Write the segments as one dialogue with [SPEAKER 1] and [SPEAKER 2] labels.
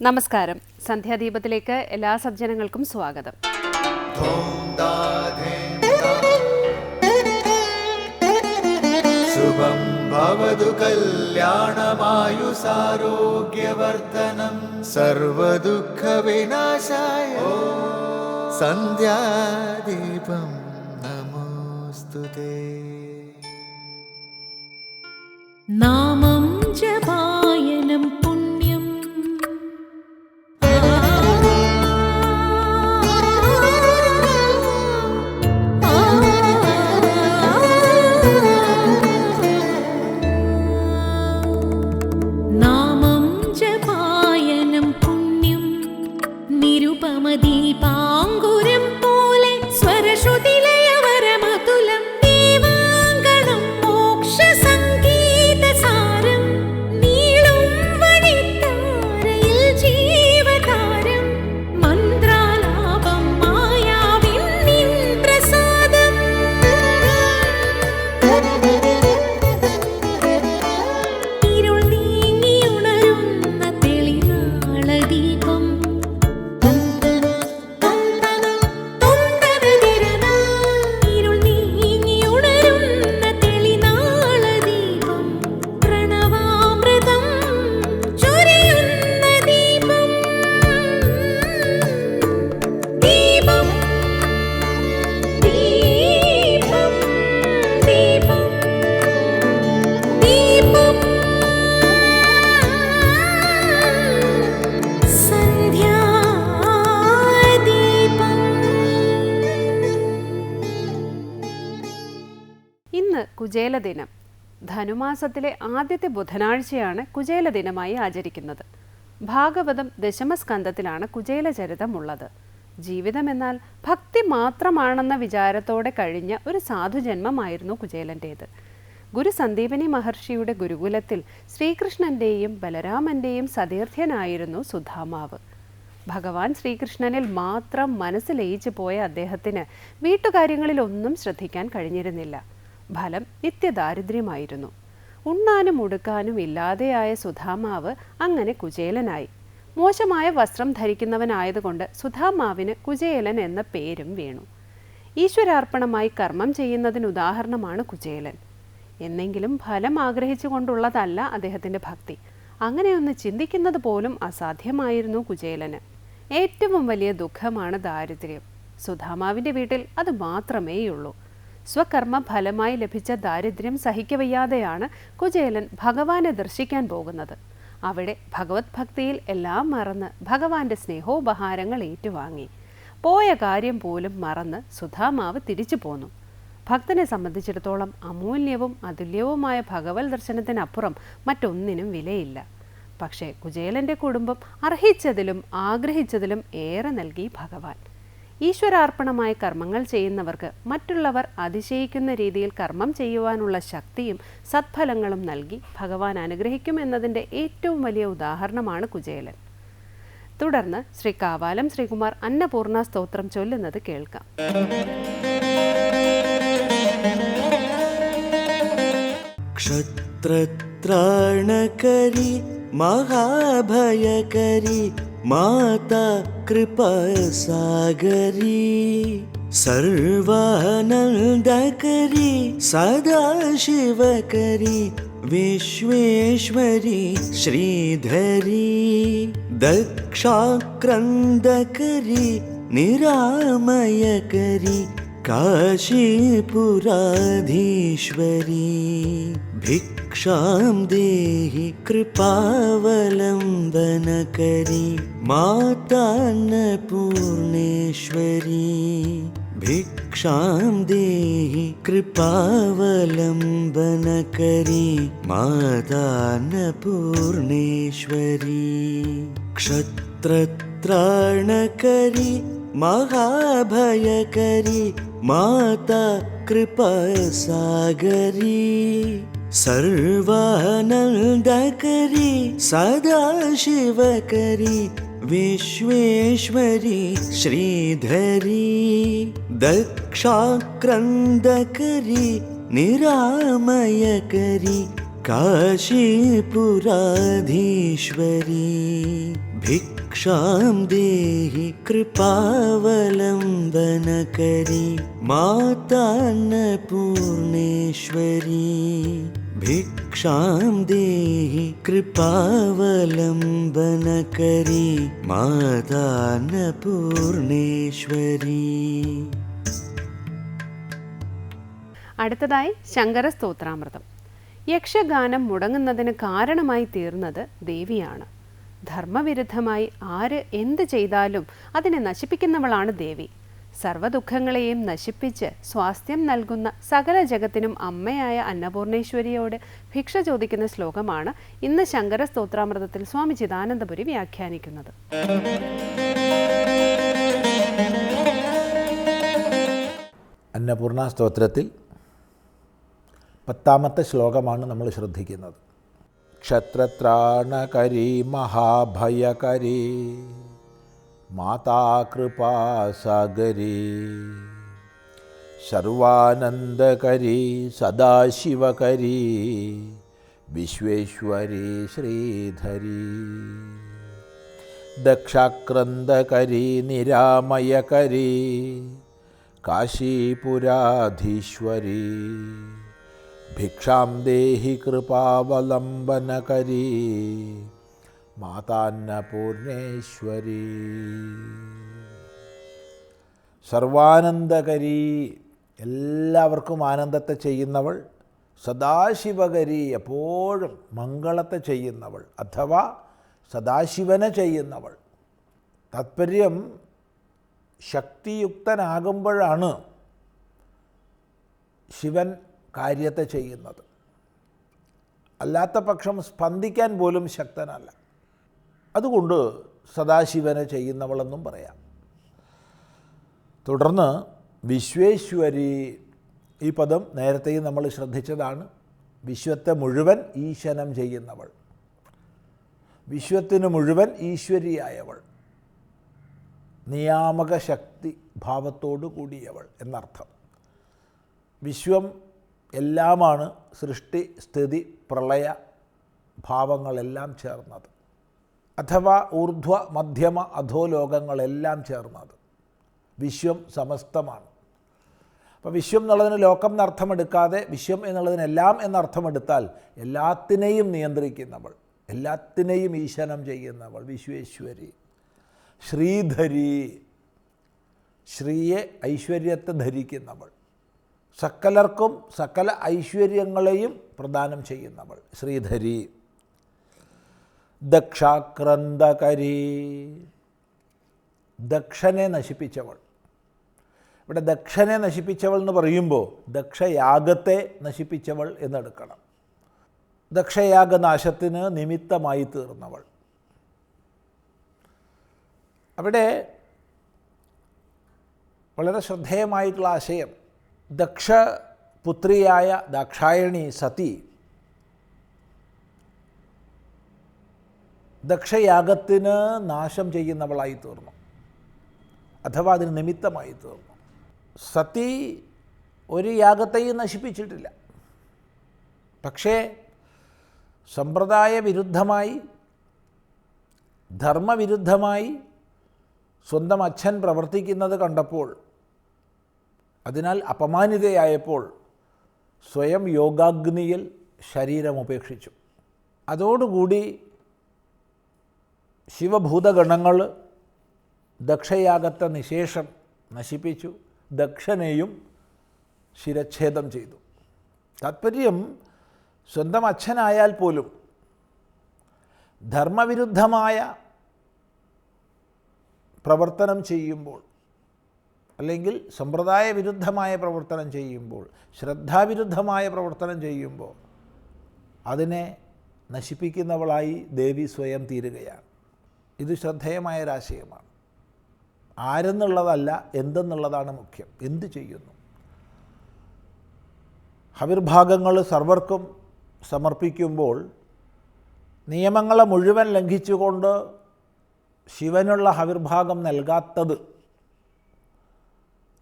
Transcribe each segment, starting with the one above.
[SPEAKER 1] നമസ്കാരം. സന്ധ്യാദീപത്തിലേക്ക് എല്ലാ സജ്ജനങ്ങൾക്കും സ്വാഗതം.
[SPEAKER 2] ശുഭം ഭവതു കല്യാണമായുസാരോഗ്യവർദ്ധനം സർവദുഃഖ വിനാശായ സന്ധ്യാദീപം നമോസ്തുതേ.
[SPEAKER 3] നാമം ജപായനം പുണ്യം നാമം ജപായനം പുണ്യം നിരുപമദീപാങ്കുരം പോലെ സ്വരശ്രുതിലയവരമതുലം ദീവാങ്കണം മോക്ഷസംഗീതസാരം നീളും വഴിത്താരയിൽ ജീവതാരം മന്ത്രാലാപം മായാവിൻ നിൻ പ്രസാദം ഇരുൾ നീങ്ങിയുണരുന്ന തെളിനാളദീപം ഇരുൾ നീങ്ങിയുണരുന്ന തെളിനാളദീപം പ്രണവാമൃതം ചൊരിയുന്ന ദീപം ദീപം ദീപം ദീപം ദീപം
[SPEAKER 1] ഇന്ന് കുചേല ദിനം. ധനുമാസത്തിലെ ആദ്യത്തെ ബുധനാഴ്ചയാണ് കുചേല ദിനമായി ആചരിക്കുന്നത്. ഭാഗവതം ദശമസ്കന്ധത്തിലാണ് കുചേല ചരിതമുള്ളത്. ജീവിതമെന്നാൽ ഭക്തി മാത്രമാണെന്ന വിചാരത്തോടെ കഴിഞ്ഞ ഒരു സാധുജന്മമായിരുന്നു കുചേലൻ്റേത്. ഗുരു സന്ദീപനി മഹർഷിയുടെ ഗുരുകുലത്തിൽ ശ്രീകൃഷ്ണൻ്റെയും ബലരാമൻ്റെയും സതീർത്ഥ്യനായിരുന്നു സുധാമാവ്. ഭഗവാൻ ശ്രീകൃഷ്ണനിൽ മാത്രം മനസ്സ് ലയിച്ചു പോയ അദ്ദേഹത്തിന് വീട്ടുകാര്യങ്ങളിലൊന്നും ശ്രദ്ധിക്കാൻ കഴിഞ്ഞിരുന്നില്ല. ഫലം നിത്യദാരിദ്ര്യമായിരുന്നു. ഉണ്ണാനും ഉടുക്കാനും ഇല്ലാതെയായ സുധാമാവ് അങ്ങനെ കുചേലനായി. മോശമായ വസ്ത്രം ധരിക്കുന്നവനായതുകൊണ്ട് സുധാമാവിന് കുചേലൻ എന്ന പേരും വീണു. ഈശ്വരാർപ്പണമായി കർമ്മം ചെയ്യുന്നതിന് ഉദാഹരണമാണ് കുചേലൻ. എന്നെങ്കിലും ഫലം ആഗ്രഹിച്ചുകൊണ്ടുള്ളതല്ല അദ്ദേഹത്തിൻ്റെ ഭക്തി. അങ്ങനെയൊന്ന് ചിന്തിക്കുന്നത് പോലും അസാധ്യമായിരുന്നു കുചേലന്. ഏറ്റവും വലിയ ദുഃഖമാണ് ദാരിദ്ര്യം. സുധാമാവിൻ്റെ വീട്ടിൽ അത് മാത്രമേയുള്ളൂ. സ്വകർമ്മ ഫലമായി ലഭിച്ച ദാരിദ്ര്യം സഹിക്കവയ്യാതെയാണ് കുചേലൻ ഭഗവാനെ ദർശിക്കാൻ പോകുന്നത്. അവിടെ ഭഗവത് ഭക്തിയിൽ എല്ലാം മറന്ന് ഭഗവാന്റെ സ്നേഹോപഹാരങ്ങൾ ഏറ്റുവാങ്ങി. പോയ കാര്യം പോലും മറന്ന് സുധാമാവ് തിരിച്ചു പോന്നു. ഭക്തനെ സംബന്ധിച്ചിടത്തോളം അമൂല്യവും അതുല്യവുമായ ഭഗവത് ദർശനത്തിനപ്പുറം മറ്റൊന്നിനും വിലയില്ല. പക്ഷേ കുചേലൻ്റെ കുടുംബം അർഹിച്ചതിലും ആഗ്രഹിച്ചതിലും ഏറെ നൽകി ഭഗവാൻ. ഈശ്വരാർപ്പണമായ കർമ്മങ്ങൾ ചെയ്യുന്നവർക്ക് മറ്റുള്ളവർ അതിശയിക്കുന്ന രീതിയിൽ കർമ്മം ചെയ്യുവാനുള്ള ശക്തിയും സത്ഫലങ്ങളും നൽകി ഭഗവാൻ അനുഗ്രഹിക്കുമെന്നതിൻ്റെ ഏറ്റവും വലിയ ഉദാഹരണമാണ് കുചേലൻ. തുടർന്ന് ശ്രീ കാവാലം ശ്രീകുമാർ അന്നപൂർണ സ്തോത്രം ചൊല്ലുന്നത് കേൾക്കാം.
[SPEAKER 4] ക്ഷത്രത്രാണകരി മഹാഭയകരി മാതാ കൃപാസാഗരി സർവാനന്ദകരി സദാശിവകരി വിശ്വേശ്വരി ശ്രീധരി ദക്ഷാക്രന്ദകരി നിരാമയകരി കാശീപുരാധീശ്വരി ഭിക്ഷാം ദേഹി കൃപാവലംബനകരി മാതാന്നപൂർണേശ്വരി ഭിക്ഷാം ദേഹി കൃപാവലംബനകരി മാതാന്നപൂർണേശ്വരി ക്ഷത്രത്രാണകരി മഹാഭയകരി മാതാ കൃപാസാഗരി സർവാനന്ദകരി സദാശിവകരി വിശ്വേശ്വരി ശ്രീധരി ദക്ഷാക്രന്ദകരി നിരാമയകരി काशीपुराधीश्वरी भिक्षां देहि कृपावलम्बनकरी मातान्नपूर्णेश्वरी भिक्षां देहि कृपावलम्बनकरी मातान्नपूर्णेश्वरी.
[SPEAKER 1] അടുത്തതായി ശങ്കരസ്തോത്രാമൃതം. യക്ഷഗാനം മുടങ്ങുന്നതിന് കാരണമായി തീർന്നത് ദേവിയാണ്. ധർമ്മവിരുദ്ധമായി ആര് എന്ത് ചെയ്താലും അതിനെ നശിപ്പിക്കുന്നവളാണ് ദേവി. സർവ്വദുഃഖങ്ങളെയും നശിപ്പിച്ച് സ്വാസ്ഥ്യം നൽകുന്ന സകല ജഗത്തിനും അമ്മയായ അന്നപൂർണേശ്വരിയോട് ഭിക്ഷ ചോദിക്കുന്ന ശ്ലോകമാണ് ഇന്ന് ശങ്കരസ്തോത്രാമൃതത്തിൽ സ്വാമി ചിദാനന്ദപുരി വ്യാഖ്യാനിക്കുന്നത്.
[SPEAKER 5] അന്നപൂർണ സ്തോത്രത്തിൽ 10ാമത്തെ ശ്ലോകമാണ് നമ്മൾ ശ്രദ്ധിക്കുന്നത്. ക്ഷത്രത്രാണകരി മഹാഭയകരി മാതാകൃപാസാഗരി സർവാനന്ദകരി സദാശിവകരി വിശ്വേശ്വരി ശ്രീധരി ദക്ഷാക്രന്ദകരി നിരാമയകരി കാശീപുരാധീശ്വരി ഭിക്ഷാം ദേഹി കൃപാവലംബനകരി മാതാന്നപൂർണേശ്വരി. സർവാനന്ദകരി, എല്ലാവർക്കും ആനന്ദത്തെ ചെയ്യുന്നവൾ. സദാശിവകരി, എപ്പോഴും മംഗളത്തെ ചെയ്യുന്നവൾ അഥവാ സദാശിവനെ ചെയ്യുന്നവൾ. താത്പര്യം ശക്തിയുക്തനാകുമ്പോഴാണ് ശിവൻ കാര്യത്തെ ചെയ്യുന്നത്. അല്ലാത്ത പക്ഷം സ്പന്ദിക്കാൻ പോലും ശക്തനല്ല. അതുകൊണ്ട് സദാശിവനെ ചെയ്യുന്നവളെന്നും പറയാം. തുടർന്ന് വിശ്വേശ്വരി, ഈ പദം നേരത്തെയും നമ്മൾ ശ്രദ്ധിച്ചതാണ്. വിശ്വത്തെ മുഴുവൻ ഈശനം ചെയ്യുന്നവൾ, വിശ്വത്തിന് മുഴുവൻ ഈശ്വരിയായവൾ, നിയാമക ശക്തി ഭാവത്തോടു കൂടിയവൾ എന്നർത്ഥം. വിശ്വം എല്ലാമാണ് സൃഷ്ടി സ്ഥിതി പ്രളയ ഭാവങ്ങളെല്ലാം ചേർന്നത്, അഥവാ ഊർധ്വ മധ്യമ അധോലോകങ്ങളെല്ലാം ചേർന്നത്. വിശ്വം സമസ്തമാണ്. അപ്പോൾ വിശ്വം എന്നുള്ളതിന് ലോകം എന്നർത്ഥമെടുക്കാതെ വിശ്വം എന്നുള്ളതിനെല്ലാം എന്നർത്ഥമെടുത്താൽ എല്ലാത്തിനെയും നിയന്ത്രിക്കുന്നവൾ, എല്ലാത്തിനെയും ഈശനം ചെയ്യുന്നവൾ വിശ്വേശ്വരി. ശ്രീധരി, ശ്രീയെ ഐശ്വര്യത്തെ ധരിക്കുന്നവൾ, സകലർക്കും സകല ഐശ്വര്യങ്ങളെയും പ്രദാനം ചെയ്യുന്നവൾ ശ്രീധരി. ദക്ഷാക്രന്ദകരി, ദക്ഷനെ നശിപ്പിച്ചവൾ. ഇവിടെ ദക്ഷനെ നശിപ്പിച്ചവൾ എന്ന് പറയുമ്പോൾ ദക്ഷയാഗത്തെ നശിപ്പിച്ചവൾ എന്നെടുക്കണം. ദക്ഷയാഗനാശത്തിന് നിമിത്തമായി തീർന്നവൾ. അവിടെ വളരെ ശ്രദ്ധേയമായിട്ടുള്ള ആശയം, ദക്ഷപുത്രിയായ ദാക്ഷായണി സതി ദക്ഷയാഗത്തിന് നാശം ചെയ്യുന്നവളായി തീർന്നു, അഥവാ അതിന് നിമിത്തമായി തീർന്നു. സതി ഒരു യാഗത്തെയും നശിപ്പിച്ചിട്ടില്ല. പക്ഷേ സമ്പ്രദായ വിരുദ്ധമായി, ധർമ്മവിരുദ്ധമായി സ്വന്തം അച്ഛൻ പ്രവർത്തിക്കുന്നത് കണ്ടപ്പോൾ, അതിനാൽ അപമാനിതയായപ്പോൾ സ്വയം യോഗാഗ്നിയിൽ ശരീരം ഉപേക്ഷിച്ചു. അതോടുകൂടി ശിവഭൂതഗണങ്ങൾ ദക്ഷയാഗത്തെ നിശേഷം നശിപ്പിച്ചു, ദക്ഷനെയും ശിരച്ഛേദം ചെയ്തു. താത്പര്യം, സ്വന്തം അച്ഛനായാൽ പോലും ധർമ്മവിരുദ്ധമായ പ്രവർത്തനം ചെയ്യുമ്പോൾ, അല്ലെങ്കിൽ സമ്പ്രദായ വിരുദ്ധമായ പ്രവർത്തനം ചെയ്യുമ്പോൾ, ശ്രദ്ധാവിരുദ്ധമായ പ്രവർത്തനം ചെയ്യുമ്പോൾ അതിനെ നശിപ്പിക്കുന്നവളായി ദേവി സ്വയം തീരുകയാണ്. ഇത് ശ്രദ്ധേയമായ ഒരാശയമാണ്. ആരെന്നുള്ളതല്ല, എന്തെന്നുള്ളതാണ് മുഖ്യം. എന്ത് ചെയ്യുന്നു? ഹവിർഭാഗങ്ങൾ സർവർക്കും സമർപ്പിക്കുമ്പോൾ നിയമങ്ങളെ മുഴുവൻ ലംഘിച്ചുകൊണ്ട് ശിവനുള്ള ഹവിർഭാഗം നൽകാത്തത്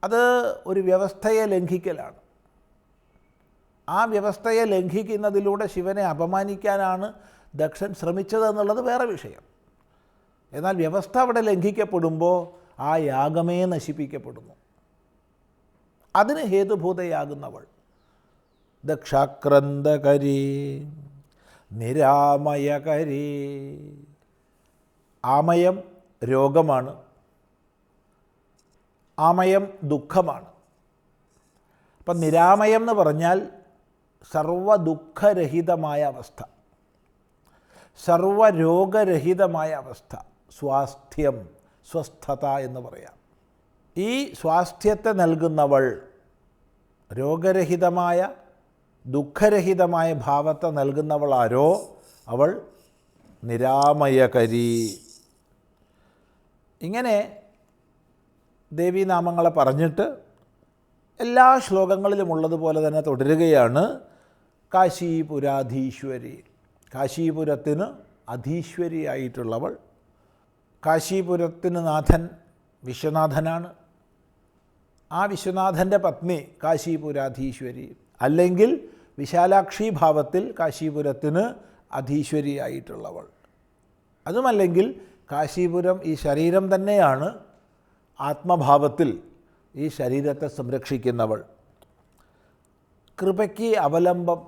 [SPEAKER 5] അത് ഒരു വ്യവസ്ഥയെ ലംഘിക്കലാണ്. ആ വ്യവസ്ഥയെ ലംഘിക്കുന്നതിലൂടെ ശിവനെ അപമാനിക്കാനാണ് ദക്ഷൻ ശ്രമിച്ചതെന്നുള്ളത് വേറെ വിഷയം. എന്നാൽ വ്യവസ്ഥ അവിടെ ലംഘിക്കപ്പെടുമ്പോൾ ആ യാഗമേ നശിപ്പിക്കപ്പെടുന്നു. അതിന് ഹേതുഭൂതയാകുന്നവൾ ദക്ഷാക്രന്ദകരീ നിരാമയകരീ. ആമയം രോഗമാണ്, ആമയം ദുഃഖമാണ്. അപ്പം നിരാമയം എന്ന് പറഞ്ഞാൽ സർവദുഃഖരഹിതമായ അവസ്ഥ, സർവരോഗരഹിതമായ അവസ്ഥ, സ്വാസ്ഥ്യം, സ്വസ്ഥത എന്ന് പറയാം. ഈ സ്വാസ്ഥ്യത്തെ നൽകുന്നവൾ, രോഗരഹിതമായ ദുഃഖരഹിതമായ ഭാവത്തെ നൽകുന്നവൾ ആരോ അവൾ നിരാമയകരീ. ഇങ്ങനെ ദേവീനാമങ്ങളെ പറഞ്ഞിട്ട് എല്ലാ ശ്ലോകങ്ങളിലും ഉള്ളതുപോലെ തന്നെ തുടരുകയാണ്. കാശീപുരാധീശ്വരി, കാശീപുരത്തിന് അധീശ്വരിയായിട്ടുള്ളവൾ. കാശീപുരത്തിന് നാഥൻ വിശ്വനാഥനാണ്. ആ വിശ്വനാഥൻ്റെ പത്നി കാശീപുരാധീശ്വരി, അല്ലെങ്കിൽ വിശാലാക്ഷി ഭാവത്തിൽ കാശീപുരത്തിന് അധീശ്വരിയായിട്ടുള്ളവൾ. അതുമല്ലെങ്കിൽ കാശീപുരം ഈ ശരീരം തന്നെയാണ്, ആത്മഭാവത്തിൽ ഈ ശരീരത്തെ സംരക്ഷിക്കുന്നവൾ, കൃപയ്ക്ക് അവലംബം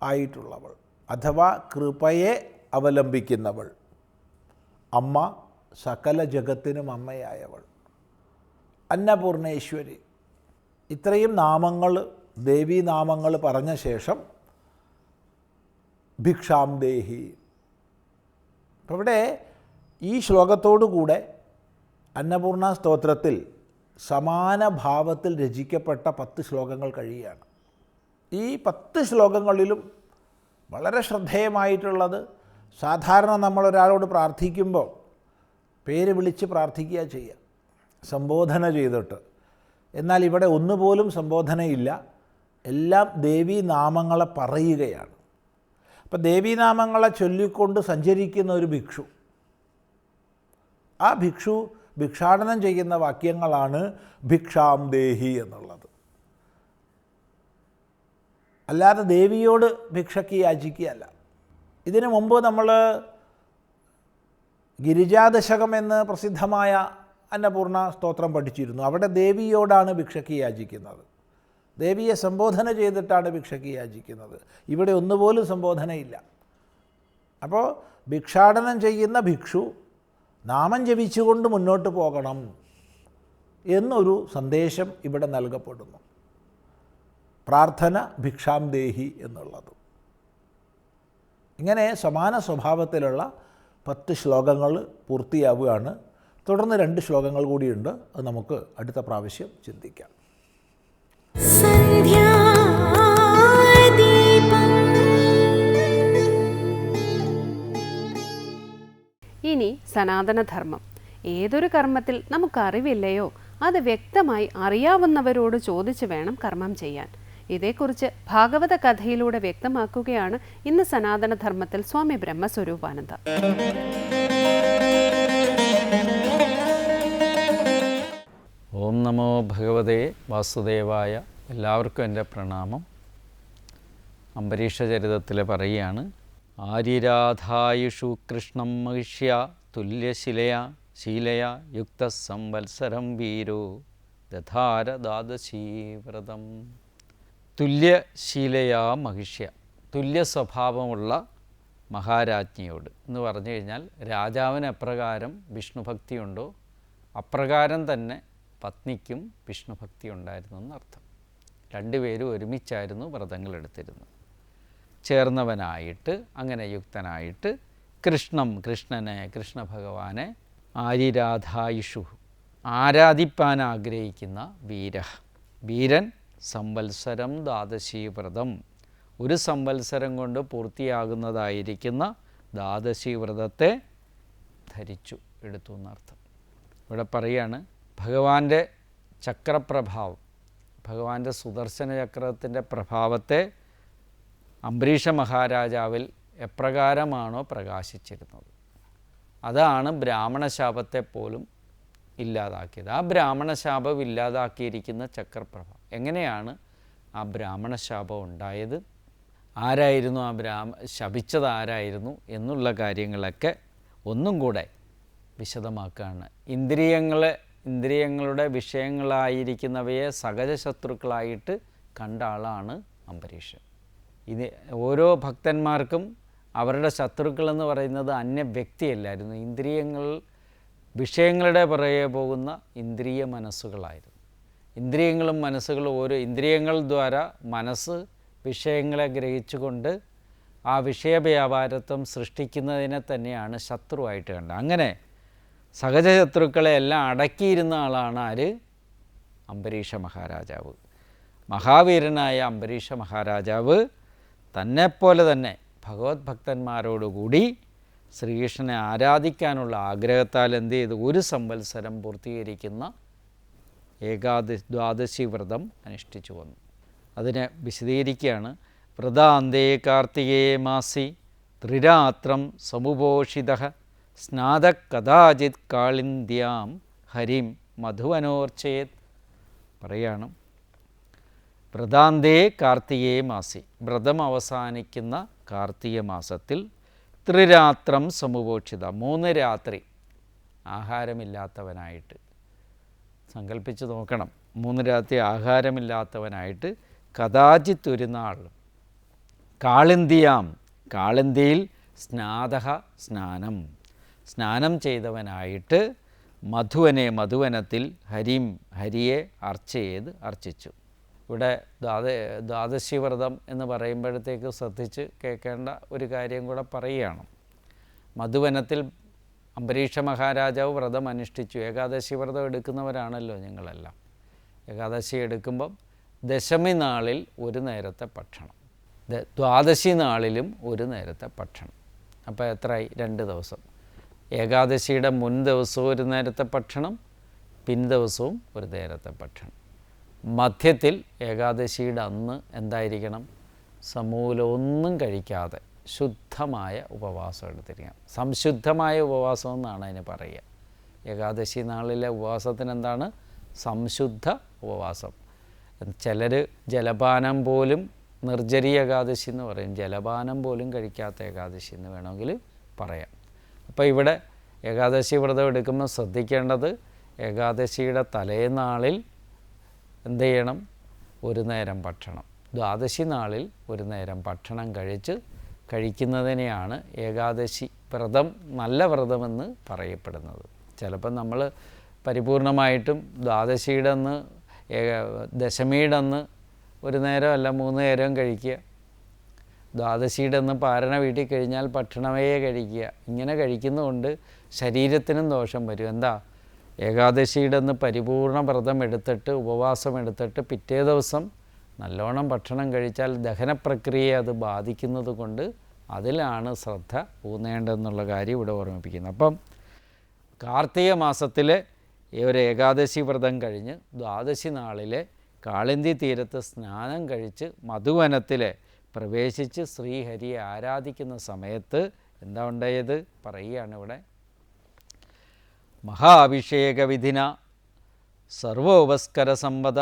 [SPEAKER 5] ആയിട്ടുള്ളവൾ അഥവാ കൃപയെ അവലംബിക്കുന്നവൾ, അമ്മ, സകല ജഗത്തിനും അമ്മയായവൾ, അന്നപൂർണേശ്വരി. ഇത്രയും നാമങ്ങൾ, ദേവീനാമങ്ങൾ പറഞ്ഞ ശേഷം ഭിക്ഷാം ദേഹി. അപ്പം ഇവിടെ ഈ ശ്ലോകത്തോടുകൂടെ അന്നപൂർണ സ്തോത്രത്തിൽ സമാന ഭാവത്തിൽ രചിക്കപ്പെട്ട 10 ശ്ലോകങ്ങൾ കഴിയുകയാണ്. ഈ 10 ശ്ലോകങ്ങളിലും വളരെ ശ്രദ്ധേയമായിട്ടുള്ളത്, സാധാരണ നമ്മളൊരാളോട് പ്രാർത്ഥിക്കുമ്പോൾ പേര് വിളിച്ച് പ്രാർത്ഥിക്കുക ചെയ്യുക, സംബോധന ചെയ്തിട്ട്. എന്നാൽ ഇവിടെ ഒന്നുപോലും സംബോധനയില്ല, എല്ലാം ദേവീനാമങ്ങളെ പറയുകയാണ്. അപ്പം ദേവീനാമങ്ങളെ ചൊല്ലിക്കൊണ്ട് സഞ്ചരിക്കുന്ന ഒരു ഭിക്ഷു, ആ ഭിക്ഷു ഭിക്ഷാടനം ചെയ്യുന്ന വാക്യങ്ങളാണ് ഭിക്ഷാം ദേഹി എന്നുള്ളത്. അല്ലാതെ ദേവിയോട് ഭിക്ഷയ്ക്ക് യാചിക്കുകയല്ല. ഇതിനു മുമ്പ് നമ്മൾ ഗിരിജാദശകം എന്ന് പ്രസിദ്ധമായ അന്നപൂർണ സ്തോത്രം പഠിച്ചിരുന്നു. അവിടെ ദേവിയോടാണ് ഭിക്ഷയ്ക്ക് യാചിക്കുന്നത്, ദേവിയെ സംബോധന ചെയ്തിട്ടാണ് ഭിക്ഷയ്ക്ക് യാചിക്കുന്നത്. ഇവിടെ ഒന്നുപോലും സംബോധനയില്ല. അപ്പോൾ ഭിക്ഷാടനം ചെയ്യുന്ന ഭിക്ഷു നാമം ജപിച്ചുകൊണ്ട് മുന്നോട്ട് പോകണം എന്നൊരു സന്ദേശം ഇവിടെ നൽകപ്പെടുന്നു. പ്രാർത്ഥന ഭിക്ഷാം ദേഹി എന്നുള്ളത്. ഇങ്ങനെ സമാന സ്വഭാവത്തിലുള്ള 10 ശ്ലോകങ്ങൾ പൂർത്തിയാവുകയാണ്. തുടർന്ന് 2 ശ്ലോകങ്ങൾ കൂടിയുണ്ട്, അത് നമുക്ക് അടുത്ത പ്രാവശ്യം ചിന്തിക്കാം.
[SPEAKER 1] ഇനി സനാതനധർമ്മം. ഏതൊരു കർമ്മത്തിൽ നമുക്കറിവില്ലയോ അത് വ്യക്തമായി അറിയാവുന്നവരോട് ചോദിച്ചു വേണം കർമ്മം ചെയ്യാൻ. ഇതേക്കുറിച്ച് ഭാഗവത കഥയിലൂടെ വ്യക്തമാക്കുകയാണ് ഇന്ന് സനാതനധർമ്മത്തിൽ സ്വാമി ബ്രഹ്മസ്വരൂപാനന്ദ.
[SPEAKER 6] ഓം നമോ ഭഗവതേ വാസുദേവായ. എല്ലാവർക്കും എൻ്റെ പ്രണാമം. അംബരീഷ ചരിതത്തിൽ പറയുകയാണ്, ആര്യരാധായുഷു കൃഷ്ണം മഹിഷ്യ തുല്യശിലയാ ശീലയാ യുക്ത സംവത്സരം വീരോ ദധാര ദ്വാദശീവ്രതം. തുല്യശീലയാ മഹിഷ്യ, തുല്യ സ്വഭാവമുള്ള മഹാരാജ്ഞിയോട് എന്ന് പറഞ്ഞു കഴിഞ്ഞാൽ രാജാവിന് എപ്രകാരം വിഷ്ണുഭക്തിയുണ്ടോ അപ്രകാരം തന്നെ പത്നിക്കും വിഷ്ണുഭക്തി ഉണ്ടായിരുന്നു എന്നർത്ഥം. രണ്ടുപേരും ഒരുമിച്ചായിരുന്നു വ്രതങ്ങളെടുത്തിരുന്നത്. ചേർന്നവനായിട്ട്, അങ്ങനെ യുക്തനായിട്ട് കൃഷ്ണനെ, കൃഷ്ണഭഗവാനെ ആര്യരാധായുഷു ആരാധിപ്പാൻ ആഗ്രഹിക്കുന്ന വീരൻ സംവത്സരം ദ്വാദശി വ്രതം, ഒരു സംവത്സരം കൊണ്ട് പൂർത്തിയാകുന്നതായിരിക്കുന്ന ദ്വാദശി വ്രതത്തെ ധരിച്ചു, എടുത്തു എന്നർത്ഥം. ഇവിടെ പറയാണ്, ഭഗവാന്റെ ചക്രപ്രഭാവം, ഭഗവാന്റെ സുദർശന ചക്രത്തിൻ്റെ പ്രഭാവത്തെ അംബരീഷ മഹാരാജാവിൽ എപ്രകാരമാണോ പ്രകാശിച്ചിരുന്നത് അതാണ് ബ്രാഹ്മണശാപത്തെ പോലും ഇല്ലാതാക്കിയത്. ആ ബ്രാഹ്മണശാപം ഇല്ലാതാക്കിയിരിക്കുന്ന ചക്രപ്രഭ എങ്ങനെയാണ് ആ ബ്രാഹ്മണ ശാപം ഉണ്ടായത്, ആരായിരുന്നു ആ ശപിച്ചത് ആരായിരുന്നു എന്നുള്ള കാര്യങ്ങളൊക്കെ ഒന്നും കൂടെ വിശദമാക്കുകയാണ്. ഇന്ദ്രിയങ്ങളുടെ വിഷയങ്ങളായിരിക്കുന്നവയെ സഹജ ശത്രുക്കളായിട്ട് കണ്ട ആളാണ് അംബരീഷൻ. ഇത് ഓരോ ഭക്തന്മാർക്കും അവരുടെ ശത്രുക്കളെന്ന് പറയുന്നത് അന്യ വ്യക്തിയല്ലായിരുന്നു. വിഷയങ്ങളുടെ പുറകെ പോകുന്ന ഇന്ദ്രിയ മനസ്സുകളായിരുന്നു. ഇന്ദ്രിയങ്ങളും മനസ്സുകളും ഓരോ ഇന്ദ്രിയങ്ങൾ ദ്വാര മനസ്സ് വിഷയങ്ങളെ ഗ്രഹിച്ചുകൊണ്ട് ആ വിഷയവ്യാപാരത്വം സൃഷ്ടിക്കുന്നതിനെ തന്നെയാണ് ശത്രുവായിട്ട് കണ്ടത്. അങ്ങനെ സഹജശത്രുക്കളെ എല്ലാം അടക്കിയിരുന്ന ആളാണ് ആര്? അംബരീഷ മഹാരാജാവ്. മഹാവീരനായ അംബരീഷ മഹാരാജാവ് തന്നെപ്പോലെ തന്നെ ഭഗവത് ഭക്തന്മാരോടുകൂടി ശ്രീകൃഷ്ണനെ ആരാധിക്കാനുള്ള ആഗ്രഹത്താൽ എന്ത് ചെയ്തു? 1 സംവത്സരം പൂർത്തീകരിക്കുന്ന ദ്വാദശി വ്രതം അനുഷ്ഠിച്ചു വന്നു. അതിനെ വിശദീകരിക്കുകയാണ്. വ്രതാന്തേ കാർത്തികേ മാസി ത്രിരാത്രം സമുപോഷിതഃ സ്നാത കഥാചിത് കാളിന്ദ്യാം ഹരിം മധുവനോർച്ചേത്. പറയാണ്, വ്രതാന്തേ കാർത്തികേ മാസി, വ്രതം അവസാനിക്കുന്ന കാർത്തിക മാസത്തിൽ ത്രിരാത്രം സമുപോക്ഷിത, 3 രാത്രി ആഹാരമില്ലാത്തവനായിട്ട് സങ്കല്പിച്ച് നോക്കണം. 3 രാത്രി ആഹാരമില്ലാത്തവനായിട്ട് കഥാചിത്ത് ഒരു നാൾ കാളിന്തിയാം, കാളിന്തിയിൽ സ്നാതഹ സ്നാനം ചെയ്തവനായിട്ട് മധുവനത്തിൽ ഹരിയെ അർച്ചിച്ചു. ഇവിടെ ദ്വാദശി വ്രതം എന്ന് പറയുമ്പോഴത്തേക്ക് ശ്രദ്ധിച്ച് കേൾക്കേണ്ട ഒരു കാര്യം കൂടെ പറയുകയാണ്. മധുവനത്തിൽ അംബരീഷ മഹാരാജാവ് വ്രതം അനുഷ്ഠിച്ചു. ഏകാദശി വ്രതം എടുക്കുന്നവരാണല്ലോ ഞങ്ങളെല്ലാം. ഏകാദശി എടുക്കുമ്പം ദശമി നാളിൽ 1 നേരത്തെ ഭക്ഷണം, ദ്വാദശി നാളിലും 1 നേരത്തെ ഭക്ഷണം. അപ്പോൾ എത്രയായി? 2 ദിവസം. ഏകാദശിയുടെ മുൻ ദിവസവും 1 നേരത്തെ ഭക്ഷണം, പിൻ ദിവസവും 1 നേരത്തെ ഭക്ഷണം. മധ്യത്തിൽ ഏകാദശിയുടെ അന്ന് എന്തായിരിക്കണം? സമൂലം ഒന്നും കഴിക്കാതെ ശുദ്ധമായ ഉപവാസം എടുത്തിരിക്കണം. സംശുദ്ധമായ ഉപവാസം എന്നാണ് അതിന് പറയുക. ഏകാദശി നാളിലെ ഉപവാസത്തിന് എന്താണ്? സംശുദ്ധ ഉപവാസം. ചിലർ ജലപാനം പോലും, നിർജ്ജരി ഏകാദശി എന്ന് പറയും, ജലപാനം പോലും കഴിക്കാത്ത ഏകാദശി എന്ന് വേണമെങ്കിൽ പറയാം. അപ്പോൾ ഇവിടെ ഏകാദശി വ്രതം എടുക്കുമ്പോൾ ശ്രദ്ധിക്കേണ്ടത്, ഏകാദശിയുടെ തലേനാളിൽ എന്ത് ചെയ്യണം? 1 നേരം ഭക്ഷണം. ദ്വാദശി നാളിൽ 1 നേരം ഭക്ഷണം കഴിക്കുന്നതിനെയാണ് ഏകാദശി വ്രതം, നല്ല വ്രതമെന്ന് പറയപ്പെടുന്നത്. ചിലപ്പം നമ്മൾ പരിപൂർണമായിട്ടും ദ്വാദശിയുടെ അന്ന്, ദശമിയുടെ അന്ന് 1 നേരം അല്ല 3 നേരവും കഴിക്കുക. ദ്വാദശിയുടെ അന്ന് പാരണ വീട്ടിൽ കഴിഞ്ഞാൽ ഭക്ഷണമേ കഴിക്കുക. ഇങ്ങനെ കഴിക്കുന്നതുകൊണ്ട് ശരീരത്തിനും ദോഷം വരും. എന്താ? ഏകാദശിയുടെ അന്ന് പരിപൂർണ വ്രതം എടുത്തിട്ട്, ഉപവാസം എടുത്തിട്ട് പിറ്റേ ദിവസം നല്ലോണം ഭക്ഷണം കഴിച്ചാൽ ദഹനപ്രക്രിയയെ അത് ബാധിക്കുന്നത് കൊണ്ട് അതിലാണ് ശ്രദ്ധ ഊന്നേണ്ടതെന്നുള്ള കാര്യം ഇവിടെ ഓർമ്മിപ്പിക്കുന്നത്. അപ്പം കാർത്തിക മാസത്തിലെ ഒരു ഏകാദശി വ്രതം കഴിഞ്ഞ് ദ്വാദശി നാളിലെ കാളിന്തി തീരത്ത് സ്നാനം കഴിച്ച് മധുവനത്തിൽ പ്രവേശിച്ച് ശ്രീഹരിയെ ആരാധിക്കുന്ന സമയത്ത് എന്താ ഉണ്ടായത്? പറയുകയാണ് ഇവിടെ. മഹാഭിഷേകവിധിന സർവോപസ്കര സമ്പദ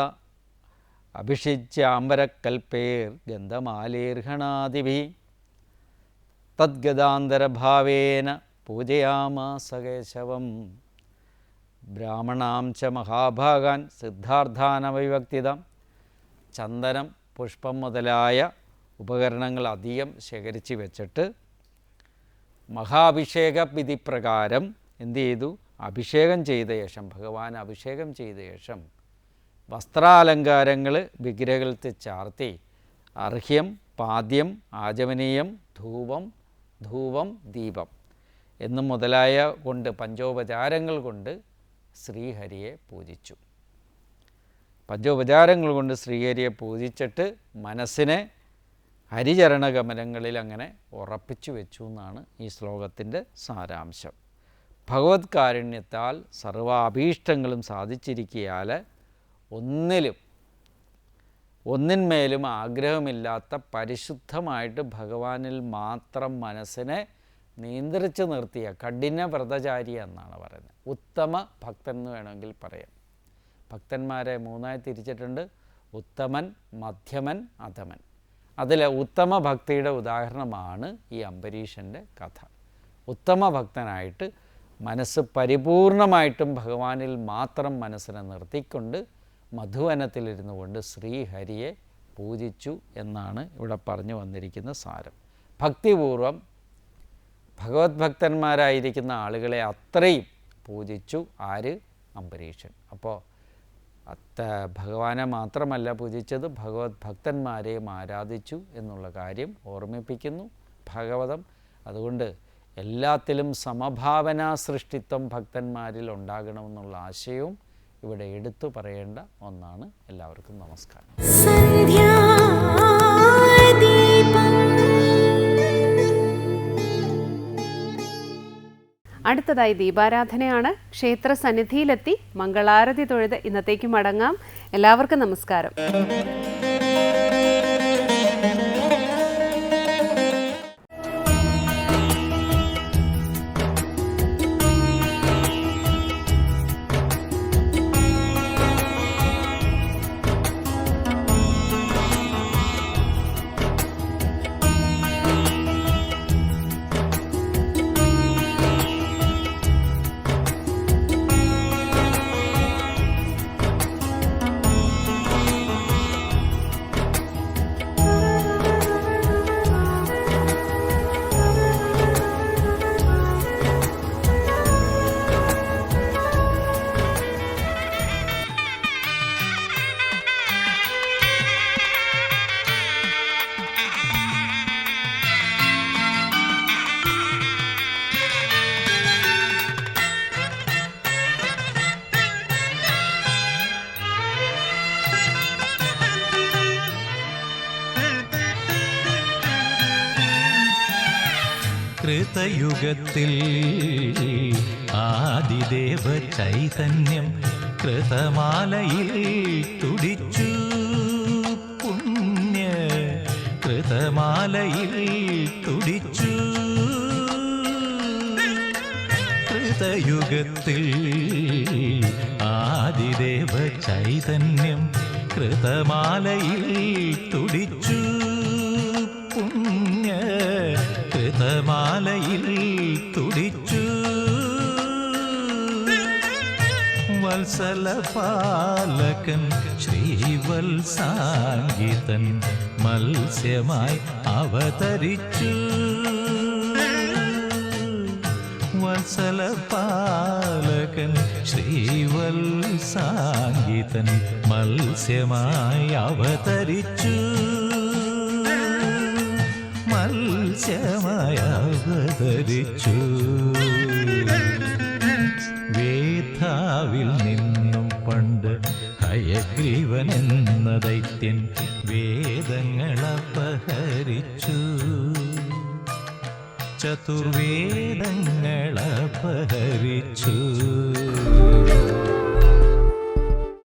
[SPEAKER 6] അഭിഷിച്യാംബരക്കൽപ്പേർ ഗന്ധമാലേർഹണാദിഭി തദ്ഗതാന്തരഭാവേന പൂജയാമാസ കേശവം. ബ്രാഹ്മണാം ച മഹാഭാഗാൻ സിദ്ധാർത്ഥാനവിവക്തിതം. ചന്ദനം, പുഷ്പം മുതലായ ഉപകരണങ്ങൾ അധികം ശേഖരിച്ച് വെച്ചിട്ട് മഹാഭിഷേക വിധി പ്രകാരം എന്ത് ചെയ്തു? അഭിഷേകം ചെയ്ത ശേഷം, ഭഗവാൻ അഭിഷേകം ചെയ്ത ശേഷം വസ്ത്രാലങ്കാരങ്ങൾ വിഗ്രഹത്തിൽ ചാർത്തി അർഹ്യം, പാദ്യം, ആചമനീയം, ധൂപം, ദീപം എന്നു മുതലായ കൊണ്ട് പഞ്ചോപചാരങ്ങൾ കൊണ്ട് ശ്രീഹരിയെ പൂജിച്ചു. പഞ്ചോപചാരങ്ങൾ കൊണ്ട് ശ്രീഹരിയെ പൂജിച്ചിട്ട് മനസ്സിനെ ഹരിചരണകമലങ്ങളിൽ അങ്ങനെ ഉറപ്പിച്ചു വെച്ചു എന്നാണ് ഈ ശ്ലോകത്തിൻ്റെ സാരാംശം. ഭഗവത് കാരുണ്യത്താൽ സർവാഭീഷ്ടങ്ങളും സാധിച്ചിരിക്കയാൽ ഒന്നിന്മേലും ആഗ്രഹമില്ലാത്ത പരിശുദ്ധമായിട്ട് ഭഗവാനിൽ മാത്രം മനസ്സിനെ നിയന്ത്രിച്ച് നിർത്തിയ കഠിന വ്രതചാരി എന്നാണ് പറയുന്നത്. ഉത്തമ ഭക്തൻ എന്ന് വേണമെങ്കിൽ പറയാം. ഭക്തന്മാരെ 3ആയി തിരിച്ചിട്ടുണ്ട്. ഉത്തമൻ, മധ്യമൻ, അധമൻ. അതിലെ ഉത്തമ ഭക്തിയുടെ ഉദാഹരണമാണ് ഈ അംബരീഷൻ്റെ കഥ. ഉത്തമ ഭക്തനായിട്ട് മനസ്സ് പരിപൂർണമായിട്ടും ഭഗവാനിൽ മാത്രം മനസ്സിനെ നിർത്തിക്കൊണ്ട് മധുവനത്തിലിരുന്നു കൊണ്ട് ശ്രീഹരിയെ പൂജിച്ചു എന്നാണ് ഇവിടെ പറഞ്ഞു വന്നിരിക്കുന്ന സാരം. ഭക്തിപൂർവം ഭഗവത് ഭക്തന്മാരായിരിക്കുന്ന ആളുകളെ അത്രയും പൂജിച്ചു ആര്? അംബരീഷൻ. അപ്പോൾ ഭഗവാനെ മാത്രമല്ല പൂജിച്ചത്, ഭഗവത് ഭക്തന്മാരെയും ആരാധിച്ചു എന്നുള്ള കാര്യം ഓർമ്മിപ്പിക്കുന്നു ഭാഗവതം. അതുകൊണ്ട് എല്ലാത്തിലും സമഭാവനാ സൃഷ്ടിത്വം ഭക്തന്മാരിൽ ഉണ്ടാകണമെന്നുള്ള ആശയവും ഇവിടെ എടുത്തു പറയേണ്ട ഒന്നാണ്. എല്ലാവർക്കും നമസ്കാരം.
[SPEAKER 1] അടുത്തതായി ദീപാരാധനയാണ്. ക്ഷേത്ര സന്നിധിയിലെത്തി മംഗളാരതി തൊഴുത് ഇന്നത്തേക്ക് മടങ്ങാം. എല്ലാവർക്കും നമസ്കാരം.
[SPEAKER 7] കൃതയുഗത്തിൽ ആദിദേവ ചൈതന്യം കൃതമാലയിൽ തുടിച്ചു പുണ്യ കൃതമാലയിൽ തുടിച്ചു. കൃതയുഗത്തിൽ ആദിദേവ ചൈതന്യം കൃതമാലയിൽ തുടിച്ചു പുണ്യ കൃതമാലയിൽ തുടിച്ചു. വത്സലപാലകൻ ശ്രീവത്സാംഗിതൻ മത്സ്യമായി അവതരിച്ചു. വത്സലപാലകൻ ശ്രീവത്സാംഗിതൻ മത്സ്യമായി അവതരിച്ചു. മത്സ്യമായി അവതരിച്ചു. വേദാവിൽ നിന്നും പണ്ട് ഹയഗ്രീവൻ എന്ന ദൈത്യൻ വേദങ്ങളപഹരിച്ചു. ചതുർവേദങ്ങളപഹരിച്ചു.